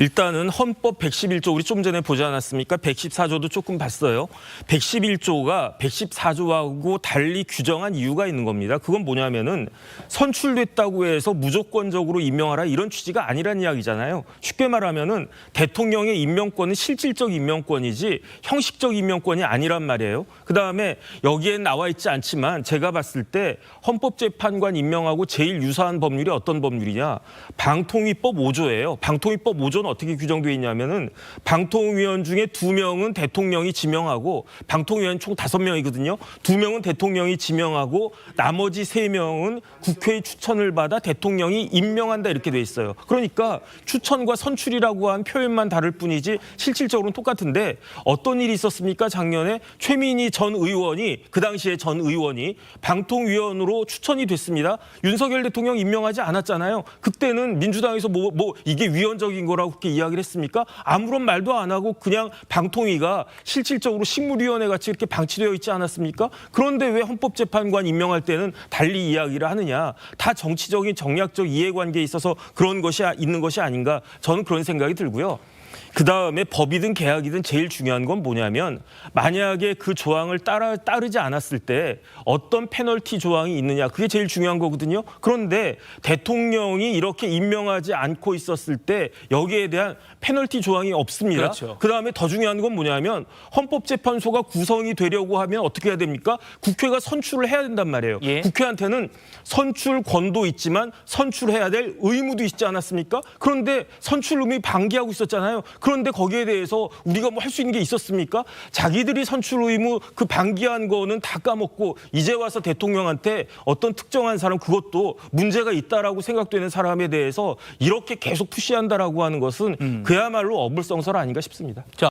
일단은 헌법 111조 우리 좀 전에 보지 않았습니까? 114조도 조금 봤어요. 111조가 114조하고 달리 규정한 이유가 있는 겁니다. 그건 뭐냐면은 선출됐다고 해서 무조건적으로 임명하라 이런 취지가 아니란 이야기잖아요. 쉽게 말하면은 대통령의 임명권은 실질적 임명권이지 형식적 임명권이 아니란 말이에요. 그다음에 여기엔 나와 있지 않지만 제가 봤을 때 헌법재판관 임명하고 제일 유사한 법률이 어떤 법률이냐? 방통위법 5조예요. 방통위법 5조는 어떻게 규정되어 있냐면은 방통위원 중에 2명은 대통령이 지명하고 방통위원 총 5명이거든요. 2명은 대통령이 지명하고 나머지 3명은 국회의 추천을 받아 대통령이 임명한다 이렇게 돼 있어요. 그러니까 추천과 선출이라고 한 표현만 다를 뿐이지 실질적으로는 똑같은데 어떤 일이 있었습니까? 작년에 최민희 전 의원이 그 당시에 전 의원이 방통위원으로 추천이 됐습니다. 윤석열 대통령 임명하지 않았잖아요. 그때는 민주당에서 뭐 이게 위헌적인 거라고 그렇게 이야기를 했습니까? 아무런 말도 안 하고 그냥 방통위가 실질적으로 식물위원회 같이 이렇게 방치되어 있지 않았습니까? 그런데 왜 헌법재판관 임명할 때는 달리 이야기를 하느냐? 다 정치적인 정략적 이해관계에 있어서 그런 것이 있는 것이 아닌가? 저는 그런 생각이 들고요. 그다음에 법이든 계약이든 제일 중요한 건 뭐냐면 만약에 그 조항을 따르지 않았을 때 어떤 페널티 조항이 있느냐 그게 제일 중요한 거거든요. 그런데 대통령이 이렇게 임명하지 않고 있었을 때 여기에 대한 페널티 조항이 없습니다. 그렇죠. 그다음에 더 중요한 건 뭐냐면 헌법재판소가 구성이 되려고 하면 어떻게 해야 됩니까? 국회가 선출을 해야 된단 말이에요. 예. 국회한테는 선출권도 있지만 선출해야 될 의무도 있지 않았습니까? 그런데 선출 의무 방기하고 있었잖아요. 그런데 거기에 대해서 우리가 뭐 할 수 있는 게 있었습니까? 자기들이 선출 의무 그 방기한 거는 다 까먹고 이제 와서 대통령한테 어떤 특정한 사람 그것도 문제가 있다라고 생각되는 사람에 대해서 이렇게 계속 푸시한다라고 하는 것은 그야말로 어불성설 아닌가 싶습니다. 자.